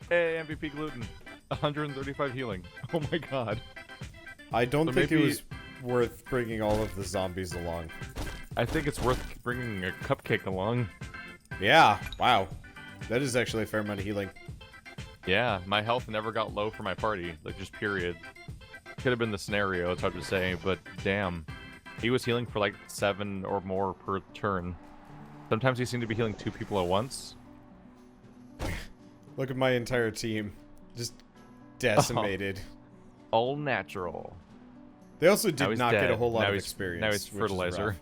Hey, MVP gluten. 135 healing. Oh my god. I don't So think it maybe- was worth bringing all of the zombies along. I think it's worth bringing a cupcake along. Yeah, wow. That is actually a fair amount of healing. Yeah, my health never got low for my party. Like, just period. Could have been the scenario, it's hard to say, but damn. He was healing for like 7 or more per turn. Sometimes he seemed to be healing 2 people at once. Look at my entire team. Just decimated. All natural. They also Now did he's not get a dead. whole lot Now of he's- experience. Now he's which is fertilizer. rough.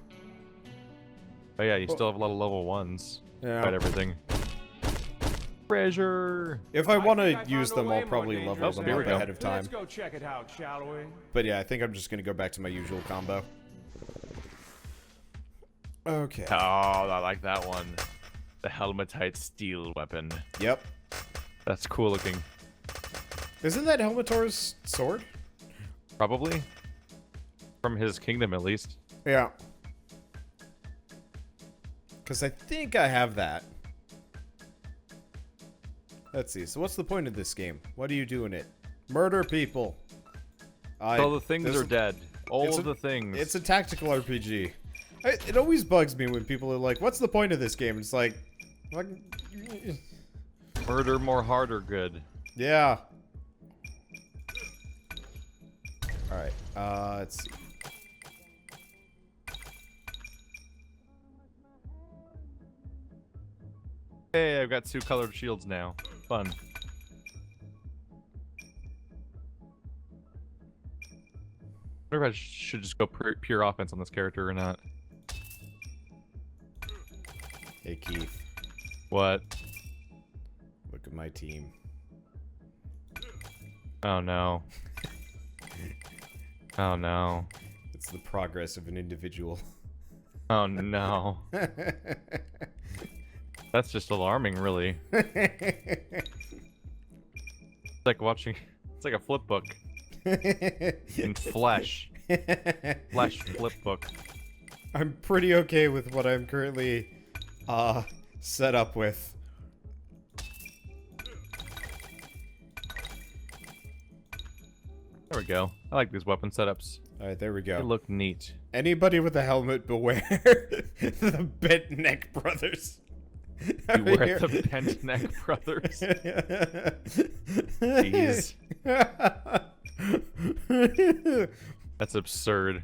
Oh yeah, you still have a lot of level 1s. Yeah. Fight everything. Treasure! If I want to think I use found a them, way I'll more probably level dangerous them here up we go. ahead of time. Let's go check it out, shall we? But yeah, I think I'm just going to go back to my usual combo. Okay. Oh, I like that one. The Helmetite steel weapon. Yep. That's cool looking. Isn't that Helmator's sword? Probably. From his kingdom, at least. Yeah. Because I think I have that. Let's see. So what's the point of this game? What do you do in it? Murder people. All the things there's are dead. All it's of a- the things. It's a tactical RPG. It always bugs me when people are like, what's the point of this game? It's like Murder more harder good. yeah. Alright, let's see. Hey, I've got 2 colored shields now. Fun. I wonder if I should just go pure offense on this character or not. Hey Keith, What? look at my team. Oh no. Oh no. It's the progress of an individual. Oh no. That's just alarming, really. It's like watching. It's like a flip book in flesh. Flesh flip book. I'm pretty okay with what I'm currently set up with. There we go. I like these weapon setups. Alright, there we They go. look neat. Anybody with a helmet, beware the bent neck brothers. Beware the bent neck brothers. Jeez. That's absurd.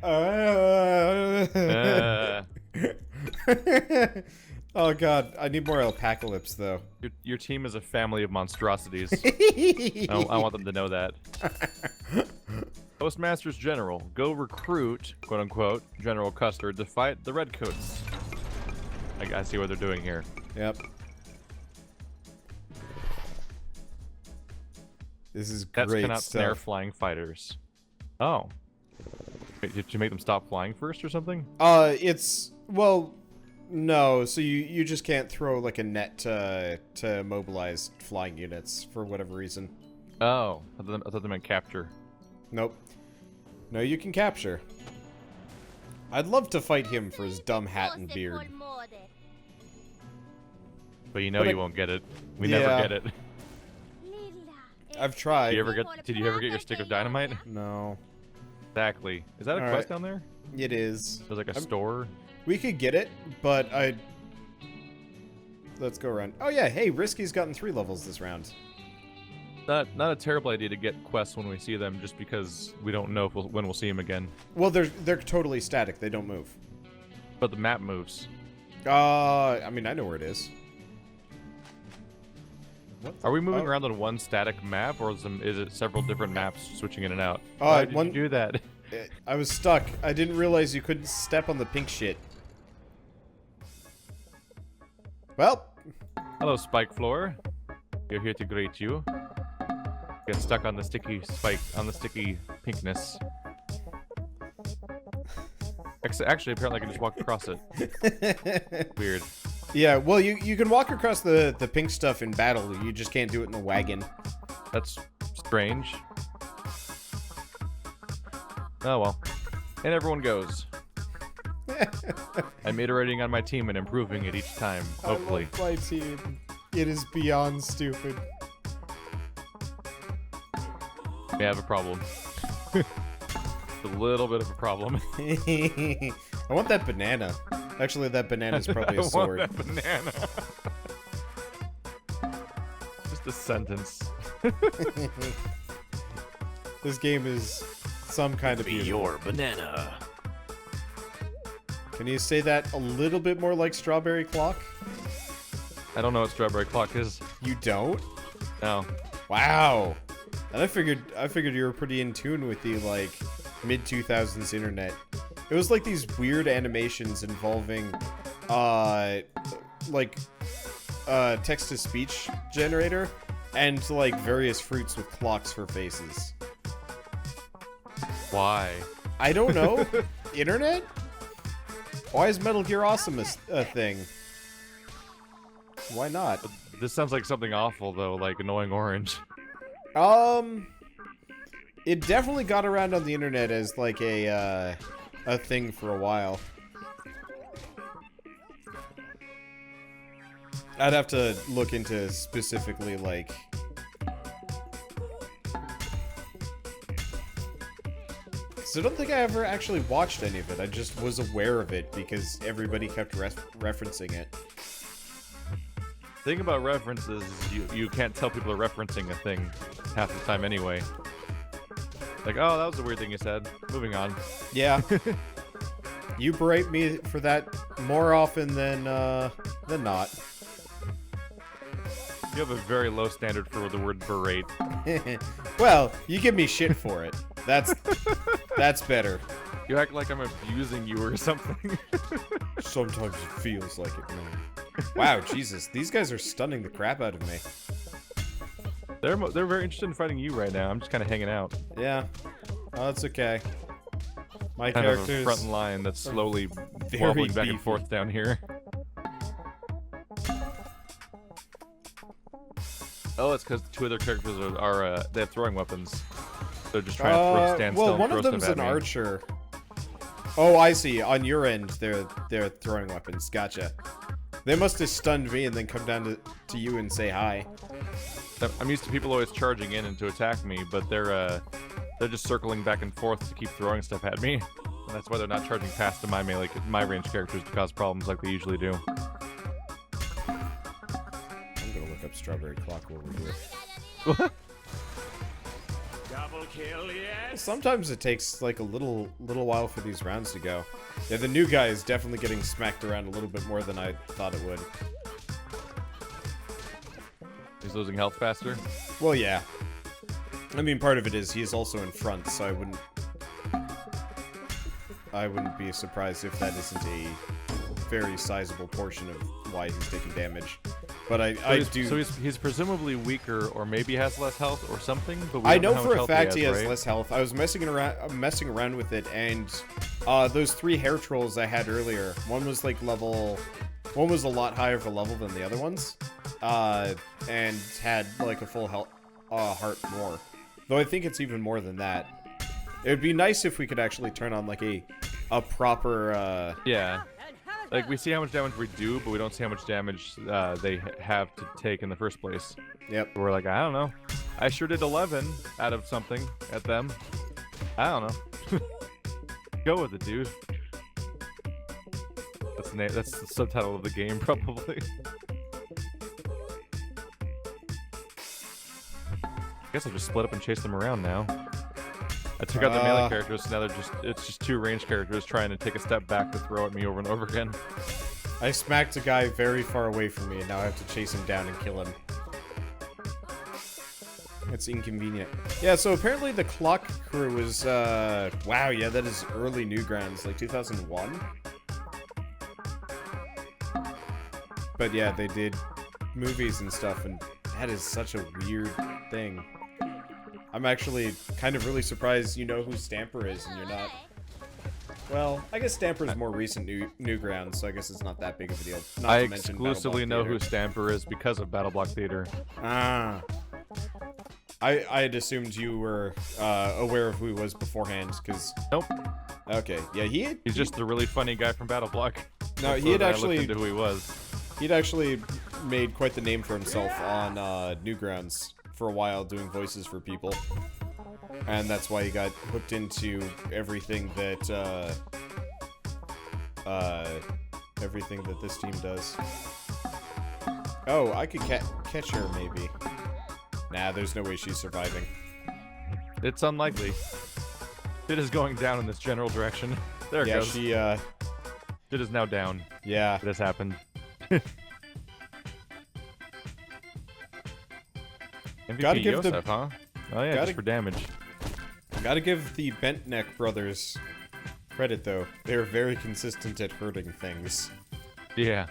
Oh god, I need more apocalypse though. Your team is a family of monstrosities. I want them to know that. Postmasters General, go recruit, quote-unquote, General Custard to fight the Redcoats. I see what they're doing here. Yep. This is Pets great cannot snare stuff. flying fighters. Oh. Wait, did you make them stop flying first or something? It's well, no. So you just can't throw like a net to mobilize flying units for whatever reason. Oh, I thought they meant capture. Nope. No, you can capture. I'd love to fight him for his dumb hat and beard. But you know But you won't get it. We never Yeah. get it. I've tried. Did you ever get your stick of dynamite? No. Exactly. Is that a Alright. quest down there? It is. There's like a I'm- store. We could get it, but let's go around. Oh yeah, hey, Risky's gotten 3 levels this round. Not a terrible idea to get quests when we see them, just because we don't know if when we'll see them again. Well, they're totally static. They don't move. But the map moves. I mean, I know where it is. What the- Are we moving oh. around on one static map, or is it several different maps switching in and out? Oh, Why did one- you do that? I was stuck. I didn't realize you couldn't step on the pink shit. Well, Hello, Spike Floor. We're here to greet you. Get stuck on the sticky spike, on the sticky pinkness. Actually, apparently I can just walk across it. Weird. yeah, well, you can walk across the pink stuff in battle. You just can't do it in the wagon. That's strange. Oh well. And everyone goes. I'm iterating on my team and improving it each time, hopefully. I love my team. It is beyond stupid. We have a problem. A little bit of a problem. I want that banana. Actually, that banana is probably a sword. I want that banana. Just a sentence. This game is some kind of beautiful. Your banana. Can you say that a little bit more like Strawberry Clock? I don't know what Strawberry Clock is. You don't? No. Wow. And I figured you were pretty in tune with the like mid-2000s internet. It was like these weird animations involving text-to-speech generator and like various fruits with clocks for faces. Why? I don't know. Internet? Why is Metal Gear Awesome a thing? Why not? This sounds like something awful though, like Annoying Orange. It definitely got around on the internet as like a thing for a while. I'd have to look into specifically like. So I don't think I ever actually watched any of it. I just was aware of it because everybody kept referencing it. The thing about references is you can't tell people are referencing a thing half the time anyway. Like, oh, that was a weird thing you said. Moving on. Yeah. You berate me for that more often than not. You have a very low standard for the word berate. Well, you give me shit for it. That's better. You act like I'm abusing you or something. Sometimes it feels like it, man. Wow, Jesus, these guys are stunning the crap out of me. They're very interested in fighting you right now. I'm just kind of hanging out. Yeah. Oh, that's okay. My Kind of a character's front line that's slowly very wobbling back beefy. and forth down here. Oh, it's because two other characters are they have throwing weapons. They're just trying to stand still well, and one throw of them's stuff at an me. archer. Oh, I see. On your end, they're throwing weapons. Gotcha. They must have stunned me and then come down to you and say hi. I'm used to people always charging in and to attack me, but they're just circling back and forth to keep throwing stuff at me. And that's why they're not charging past my melee, my range characters to cause problems like they usually do. I'm gonna look up Strawberry Clock while we do it. What? Double kill, yes. Sometimes it takes like a little while for these rounds to go. Yeah, the new guy is definitely getting smacked around a little bit more than I thought it would. He's losing health faster. Well, yeah. I mean, part of it is he's also in front, so I wouldn't be surprised if that isn't a very sizable portion of why he's taking damage. But So he's presumably weaker, or maybe has less health, or something. But we I don't know how for much a health fact he has right? less health. I was messing around with it, and those 3 hair trolls I had earlier, one was a lot higher of a level than the other ones, and had like a full heart more. Though I think it's even more than that. It would be nice if we could actually turn on like a proper Yeah. Like, we see how much damage we do, but we don't see how much damage they have to take in the first place. Yep. We're like, I don't know. I sure did 11 out of something at them. I don't know. Go with it, dude. That's the subtitle of the game, probably. I guess I'll just split up and chase them around now. I took out the melee characters, so now it's just 2 range characters trying to take a step back to throw at me over and over again. I smacked a guy very far away from me, and now I have to chase him down and kill him. It's inconvenient. Yeah, so apparently the Clock crew is, wow, yeah, that is early Newgrounds, like 2001? But yeah, they did movies and stuff, and that is such a weird thing. I'm actually kind of really surprised you know who Stamper is and you're not. Well, I guess Stamper's more recent Newgrounds, so I guess it's not that big of a deal. Not I to mention exclusively know who BattleBlock Stamper is because of BattleBlock Theater. Ah. I had assumed you were aware of who he was beforehand, because... Nope. Okay, yeah, He's just the really funny guy from BattleBlock. No, Before he had I actually... looked into who he was. He'd actually made quite the name for himself on Newgrounds for a while, doing voices for people. And that's why you got hooked into everything that this team does. Oh, I could catch her, maybe. Nah, there's no way she's surviving. It's unlikely. It is going down in this general direction. There it Yeah, goes. she, It is now down. yeah. It has happened. Gotta MVP give the- Yosef, huh? Oh yeah, gotta- just for damage. Gotta give the Bent Neck brothers credit, though. They're very consistent at hurting things. Yeah.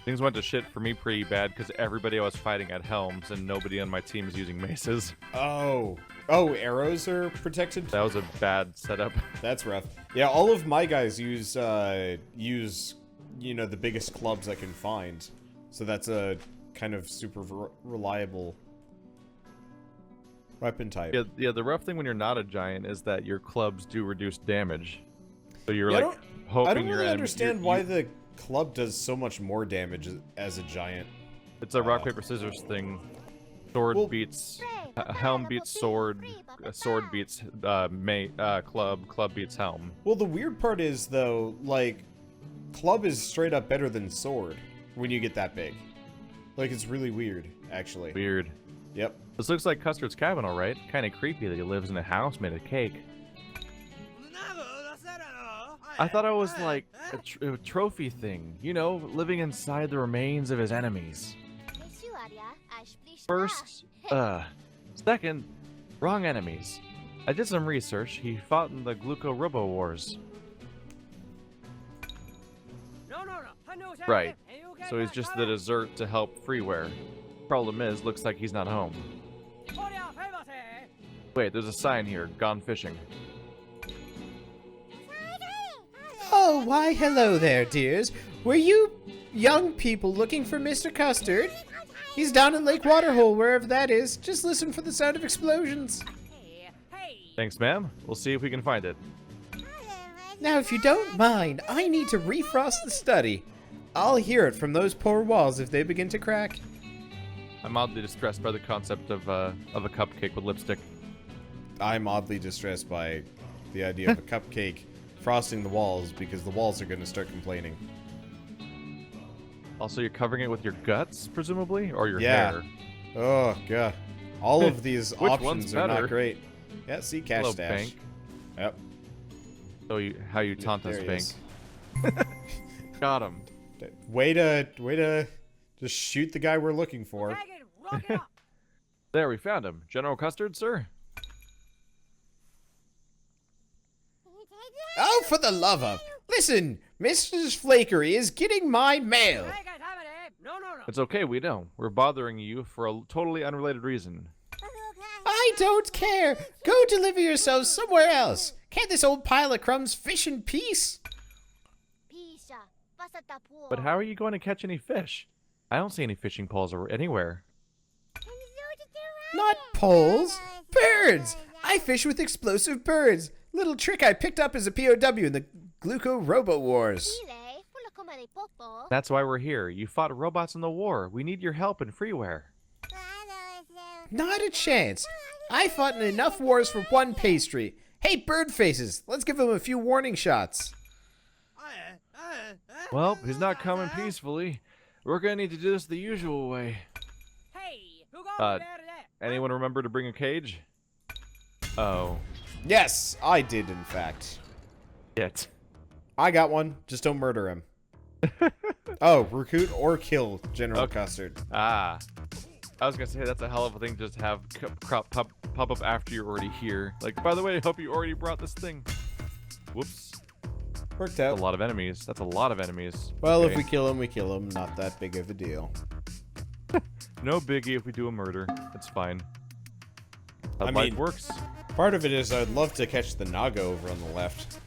Things went to shit for me pretty bad because everybody I was fighting had helms and nobody on my team is using maces. Oh. Oh, arrows are protected? That was a bad setup. That's rough. Yeah, all of my guys use, you know, the biggest clubs I can find. So that's a kind of super reliable weapon type. Yeah, the rough thing when you're not a giant is that your clubs do reduce damage. So you're Yeah, like hoping I don't your really enemy- understand you- why the club does so much more damage as a giant. It's a rock paper scissors thing. Sword Well- beats helm beats sword, sword beats club beats helm. Well, the weird part is, though, like, club is straight up better than sword when you get that big. Like, it's really weird, actually. Weird. Yep. This looks like Custard's cabin, all right. Kind of creepy that he lives in a house made of cake. I thought it was like a trophy thing, you know, living inside the remains of his enemies. First, second, wrong enemies. I did some research. He fought in the Gluco Robo Wars. Right. So he's just the dessert to help freeware. Problem is, looks like he's not home. Wait, there's a sign here. Gone fishing. Oh, why hello there, dears. Were you young people looking for Mr. Custard? He's down in Lake Waterhole, wherever that is. Just listen for the sound of explosions. Thanks, ma'am. We'll see if we can find it. Now, if you don't mind, I need to refrost the study. I'll hear it from those poor walls if they begin to crack. I'm oddly distressed by the concept of a cupcake with lipstick. I'm oddly distressed by the idea of a cupcake frosting the walls because the walls are going to start complaining. Also, you're covering it with your guts, presumably, or your Yeah. hair. Oh, God. All of these Which options one's are better? not great. Yeah, see, cash Hello, stash. bank. Yep. So how you taunt us, There he bank? is. Got him. Way to just shoot the guy we're looking for. There, we found him. General Custard, sir. Oh, for the love of... Listen, Mrs. Flakery is getting my mail. It's okay, we know. We're bothering you for a totally unrelated reason. I don't care. Go deliver yourselves somewhere else. Can't this old pile of crumbs fish in peace? But how are you going to catch any fish? I don't see any fishing poles anywhere. Not poles. Birds. I fish with explosive birds. Little trick I picked up as a POW in the Gluco Robo Wars. That's why we're here. You fought robots in the war. We need your help in freeware. Not a chance. I fought in enough wars for one pastry. Hey, bird faces. Let's give him a few warning shots. Well, he's not coming peacefully. We're gonna need to do this the usual way. Anyone remember to bring a cage? Oh. Yes, I did, in fact. Shit. I got one. Just don't murder him. Oh, recruit or kill General Custard. Ah. I was gonna say that's a hell of a thing to just have pop up after you're already here. Like, by the way, I hope you already brought this thing. Whoops. Worked That's out. a lot of enemies. That's a lot of enemies. Well, if Okay. we kill him, we kill him. Not that big of a deal. No biggie if we do a murder. It's fine. How I life mean- works. Part of it is I'd love to catch the Naga over on the left.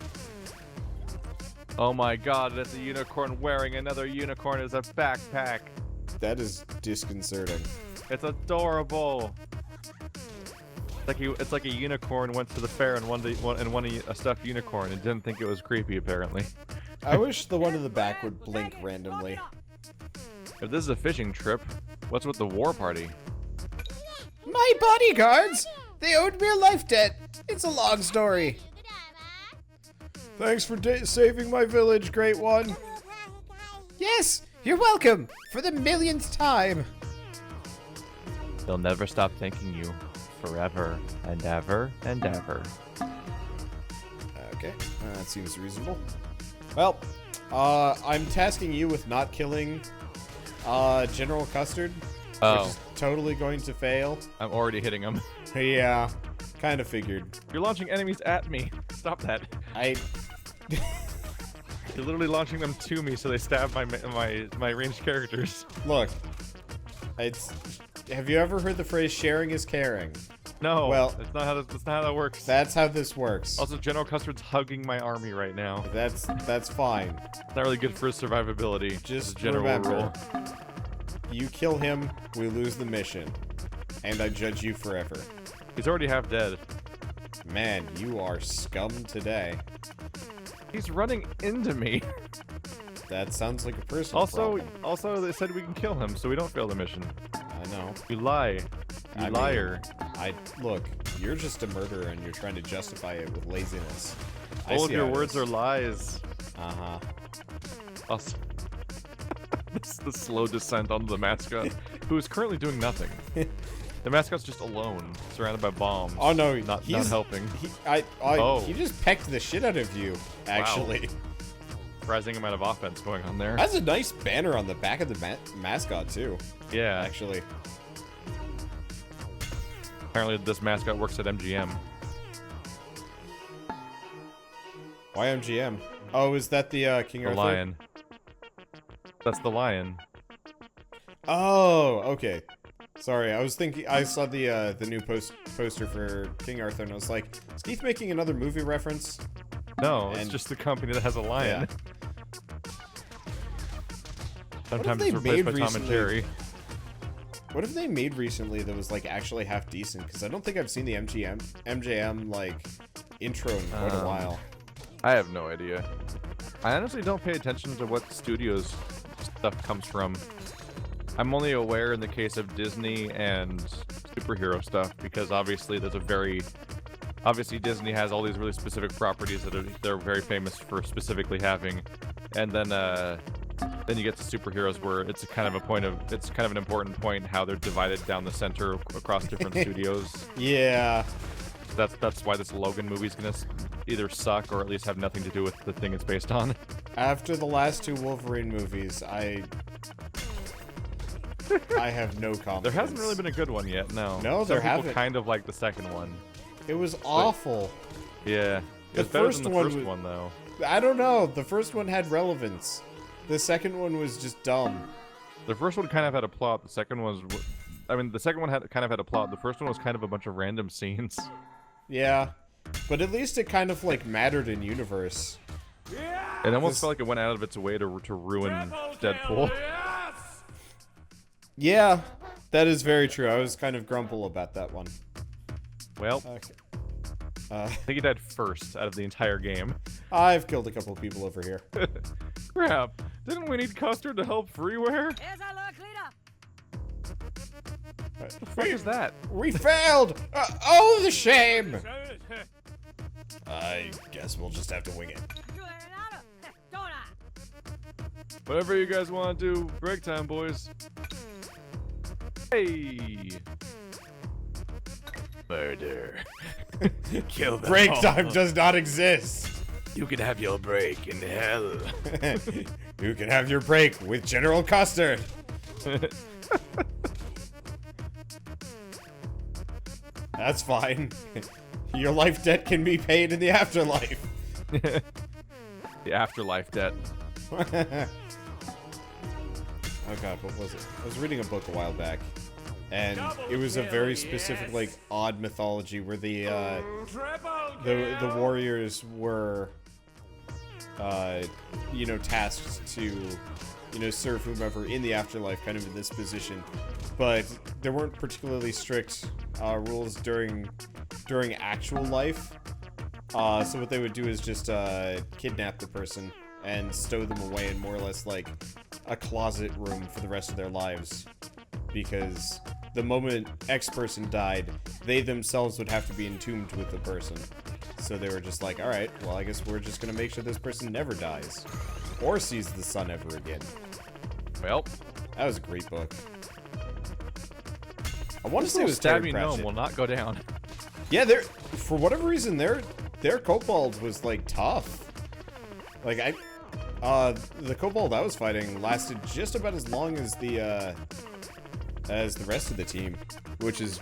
Oh my god, it's a unicorn wearing another unicorn as a backpack. That is disconcerting. It's adorable. It's like a unicorn went to the fair and won a stuffed unicorn and didn't think it was creepy, apparently. I wish the one in the back would blink randomly. If this is a fishing trip, what's with the war party? My bodyguards? They owed me a life debt. It's a long story. Thanks for saving my village, Great One. Yes, you're welcome. For the millionth time. They'll never stop thanking you forever and ever and ever. Okay, that seems reasonable. Well, I'm tasking you with not killing General Custard, which is totally going to fail. I'm already hitting them. Yeah, kind of figured. You're launching enemies at me. Stop that. You're literally launching them to me so they stab my ranged characters. Look, have you ever heard the phrase "sharing is caring"? No, Well, that's not how that works. That's how this works. Also, General Custard's hugging my army right now. That's fine. It's not really good for his survivability. Just as a general remember, rule. you kill him, we lose the mission, and I judge you forever. He's already half dead. Man, you are scum today. He's running into me. That sounds like a personal problem. Also, they said we can kill him, so we don't fail the mission. I know. You lie. You liar. Look, you're just a murderer and you're trying to justify it with laziness. All of your words are lies. Uh-huh. Also, this is the slow descent onto the mascot, who is currently doing nothing. The mascot's just alone, surrounded by bombs. Oh no, not helping. He just pecked the shit out of you, actually. Wow. Surprising amount of offense going on there. That's a nice banner on the back of the mascot too. Yeah. Actually. Apparently this mascot works at MGM. Why MGM? Oh, is that the King The Arthur? lion. That's the lion. Oh, okay. Sorry, I was thinking. I saw the new poster for King Arthur, and I was like, is Keith making another movie reference? No, it's just the company that has a lion. Yeah. Sometimes it's replaced by Tom and Jerry. What have they made recently that was like actually half decent? Because I don't think I've seen the MGM like intro in quite a while. I have no idea. I honestly don't pay attention to what studios stuff comes from. I'm only aware in the case of Disney and superhero stuff because obviously obviously Disney has all these really specific properties that they're very famous for specifically having, and then you get to superheroes where it's kind of an important point how they're divided down the center across different studios. Yeah. That's why this Logan movie's gonna either suck or at least have nothing to do with the thing it's based on. After the last two Wolverine movies, I have no confidence. There hasn't really been a good one yet, no. No, there Some people haven't. kind of like the second one. It was awful. Yeah. The It's better first than the one first was- one, though. I don't know. The first one had relevance. The second one was just dumb. The first one kind of had a plot. The second one was... the second one kind of had a plot. The first one was kind of a bunch of random scenes. Yeah. But at least it kind of, like, mattered in universe. It almost felt like it went out of its way to ruin Deadpool. Yeah, that is very true. I was kind of grumble about that one. Well, Okay. I think he died first out of the entire game. I've killed a couple of people over here. Crap. Didn't we need Custard to help Freeware? What the fuck is that? We failed! Oh, the shame! I guess we'll just have to wing it. Whatever you guys want to do, break time, boys. Hey! Murder. Kill them Break all. time does not exist! You can have your break in hell. You can have your break with General Custard! That's fine. Your life debt can be paid in the afterlife. The afterlife debt. Oh god, what was it? I was reading a book a while back, and it was a very specific, like, odd mythology where the warriors were, you know, tasked to, you know, serve whomever in the afterlife, kind of in this position, but there weren't particularly strict rules during actual life. So what they would do is just kidnap the person and stow them away in more or less like a closet room for the rest of their lives, because the moment X person died, they themselves would have to be entombed with the person. So they were just like, all right, well, I guess we're just gonna make sure this person never dies or sees the sun ever again. Well, that was a great book. I want to say it was Terry Stabby Pratchett. Gnome will not go down. Yeah, for whatever reason, their kobold was like tough. Like the kobold I was fighting lasted just about as long as the rest of the team, which is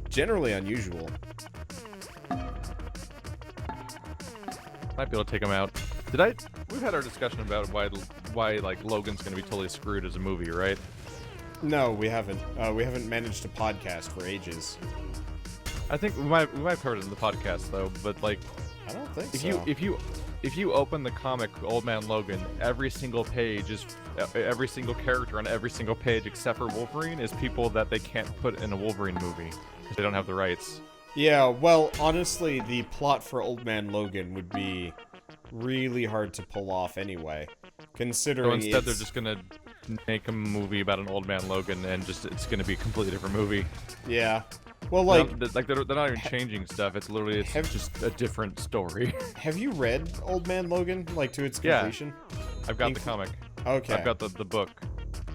generally unusual. Might be able to take him out. We've had our discussion about why like Logan's gonna be totally screwed as a movie, right? No, we haven't. We haven't managed to podcast for ages. I think we might have heard it in the podcast though, but like, I don't think if you open the comic Old Man Logan, every single page is every single character on every single page except for Wolverine is people that they can't put in a Wolverine movie because they don't have the rights. Yeah, well, honestly, the plot for Old Man Logan would be really hard to pull off anyway, considering. So instead, they're just gonna make a movie about an Old Man Logan, and it's gonna be a completely different movie. Yeah. Well, like they're not even changing stuff. It's literally just a different story. Have you read Old Man Logan, like, to its completion? Yeah, I've got the comic. Okay. I've got the book,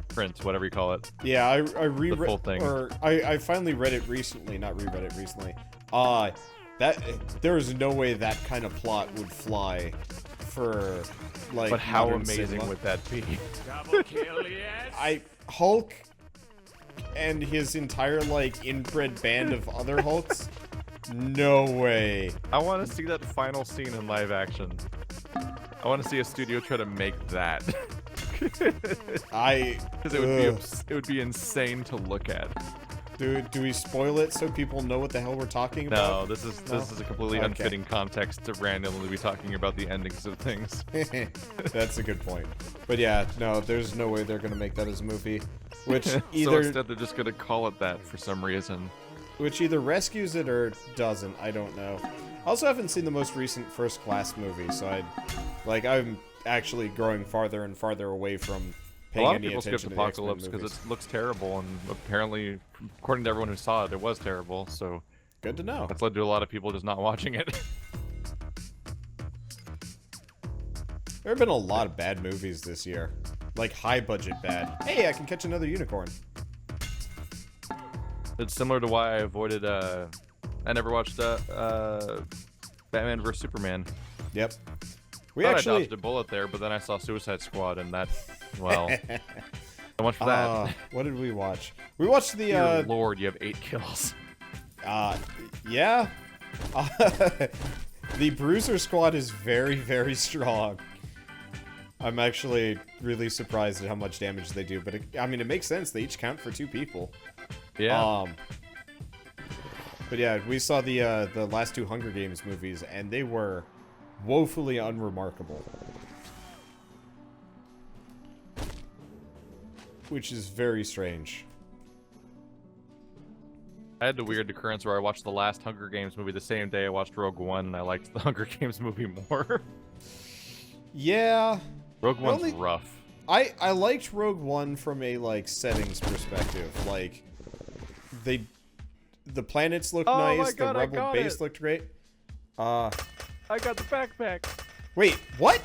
print, whatever you call it. Yeah, I reread the full thing. Or I finally read it recently, not reread it recently. There is no way that kind of plot would fly for like. But how modern amazing cinema. would that be? Hulk and his entire like inbred band of other Hulks. No way. I want to see that final scene in live action. I want to see a studio try to make that. Because it would be insane to look at. Do we spoil it so people know what the hell we're talking about? No, this is a completely unfitting context to randomly be talking about the endings of things. That's a good point. But yeah, no, there's no way they're gonna make that as a movie. Which So either instead they're just gonna call it that for some reason. which either rescues it or doesn't. I don't know. I also haven't seen the most recent First Class movie, so I'm actually growing farther and farther away from A paying lot of any people attention skipped to the X-Men Apocalypse because movies. it looks terrible, and apparently, according to everyone who saw it, it was terrible. So Good to know. that's led to a lot of people just not watching it. There have been a lot of bad movies this year. Like, high-budget bad. Hey, I can catch another unicorn. It's similar to why I avoided. I never watched Batman vs Superman. Yep. We Thought actually... I dodged a bullet there, but then I saw Suicide Squad, and that, well, so much for that. What did we watch? We watched the, Dear Lord, you have 8 kills. yeah. The Bruiser Squad is very, very strong. I'm actually really surprised at how much damage they do, but I mean, it makes sense. They each count for 2 people. Yeah. But yeah, we saw the last 2 Hunger Games movies, and they were woefully unremarkable. Which is very strange. I had the weird occurrence where I watched the last Hunger Games movie the same day I watched Rogue One, and I liked the Hunger Games movie more. Yeah. Rogue One's rough. I liked Rogue One from a, like, settings perspective. Like, the planets looked Oh my nice, God, the I rebel got base it. looked great. I got the backpack. Wait, what?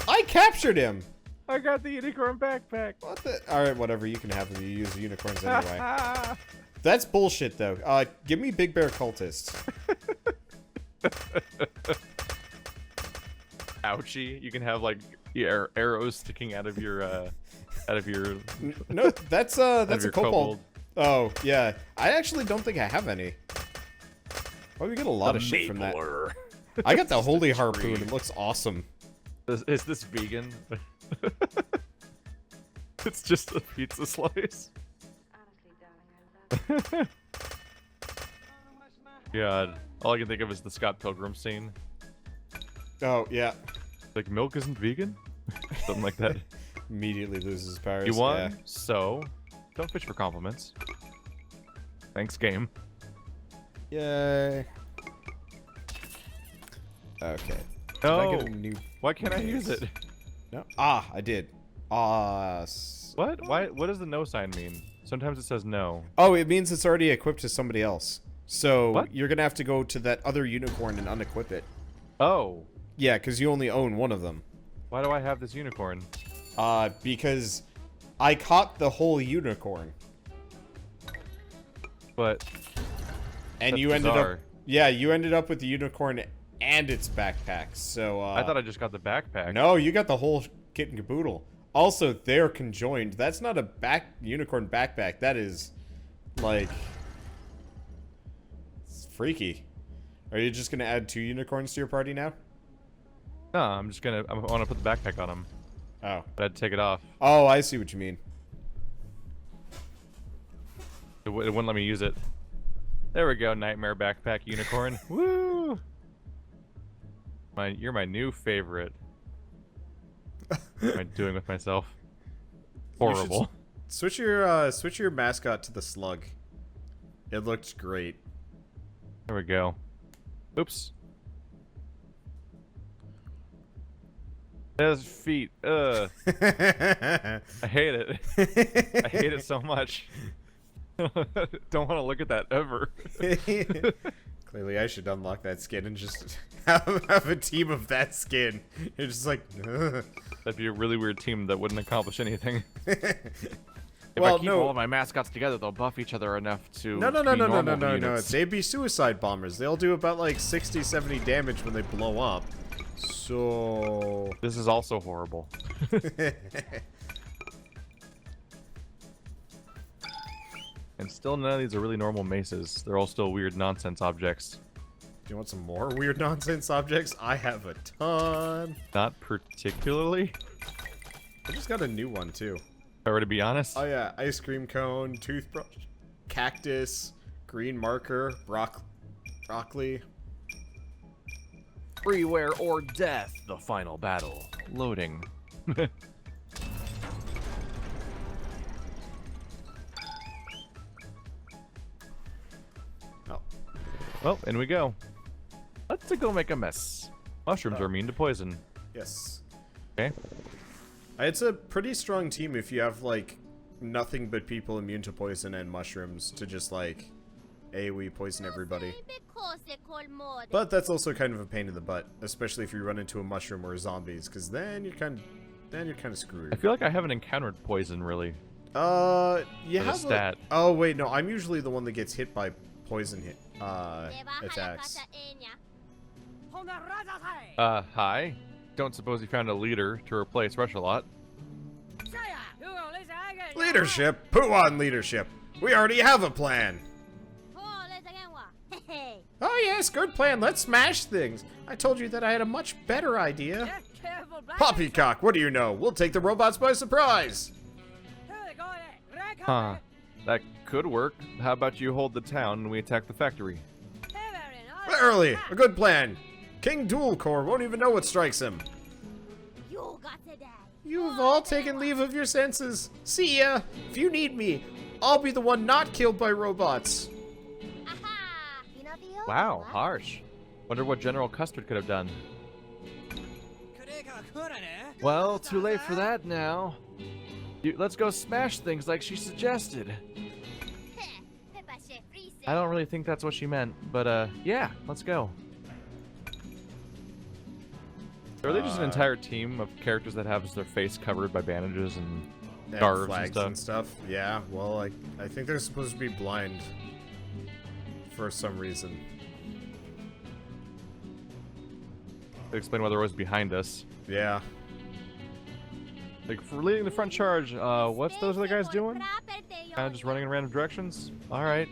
I captured him! I got the unicorn backpack. What the? Alright, whatever, you can have them, you use unicorns anyway. That's bullshit, though. Give me Big Bear Cultists. Ouchie. You can have, like, arrows sticking out of your, No, that's a your kobold. kobold. Oh, yeah. I actually don't think I have any. Well, we get a lot of shit from that. Mapler. I got the Holy Harpoon. It looks awesome. Is this vegan? It's just a pizza slice. God, all I can think of is the Scott Pilgrim scene. Oh, yeah. Like, milk isn't vegan? Something like that. Immediately loses powers. You won, Yeah. so don't fish for compliments. Thanks, game. Yay. Okay. Did I No, get a new... why can't I use it? No. Ah, I did. What? Why? What does the no sign mean? Sometimes it says no. Oh, it means it's already equipped to somebody else. So What? you're gonna have to go to that other unicorn and unequip it. Oh. Yeah, because you only own one of them. Why do I have this unicorn? Because I caught the whole unicorn. But And that's you ended bizarre. up... Yeah, you ended up with the unicorn and its backpack, so... I thought I just got the backpack. No, you got the whole kit and caboodle. Also, they're conjoined. That's not a unicorn backpack. That is, like... It's freaky. Are you just gonna add 2 unicorns to your party now? No, I want to put the backpack on him. Oh. But I'd take it off. Oh, I see what you mean. It wouldn't let me use it. There we go, nightmare backpack unicorn. Woo! You're my new favorite. What am I doing with myself? Horrible. Switch your mascot to the slug. It looks great. There we go. Oops. His feet. Ugh. I hate it. I hate it so much. Don't want to look at that ever. Clearly, I should unlock that skin and just have a team of that skin. You're just like, ugh. That'd be a really weird team that wouldn't accomplish anything. If Well, I keep all of my mascots together, they'll buff each other enough to No. be normal No. units. They'd be suicide bombers. They'll do about like 60, 70 damage when they blow up. So... This is also horrible. And still none of these are really normal maces. They're all still weird nonsense objects. Do you want some more weird nonsense objects? I have a ton. Not particularly. I just got a new one too. If I were to be honest. Oh yeah, ice cream cone, toothbrush, cactus, green marker, broccoli. Freeware or death, the final battle. Loading. Oh. Well, in we go. Let's go make a mess. Mushrooms are immune to poison. Yes. Okay. It's a pretty strong team if you have, like, nothing but people immune to poison and mushrooms to just, like, AoE poison everybody. But that's also kind of a pain in the butt, especially if you run into a mushroom or zombies, because then you're kind of screwed. I feel like I haven't encountered poison, really. You As a have stat. Oh, wait, no, I'm usually the one that gets hit by poison attacks. Hi. Don't suppose you found a leader to replace Rushalot? Leadership? Who on leadership? We already have a plan. Oh yes, good plan. Let's smash things. I told you that I had a much better idea. Poppycock, what do you know? We'll take the robots by surprise. Huh. That could work. How about you hold the town and we attack the factory? Early, a good plan. King Dualcore won't even know what strikes him. You've all taken leave of your senses. See ya. If you need me, I'll be the one not killed by robots. Wow, harsh. Wonder what General Custard could have done. Well, too late for that now. Let's go smash things like she suggested. I don't really think that's what she meant, but yeah, let's go. Are they just an entire team of characters that have their face covered by bandages and scarves flags and stuff? Yeah, well, I think they're supposed to be blind for some reason. Explain why they're always behind us. Yeah. Like, for leading the front charge, what's those other guys doing? Kind of just running in random directions? Alright.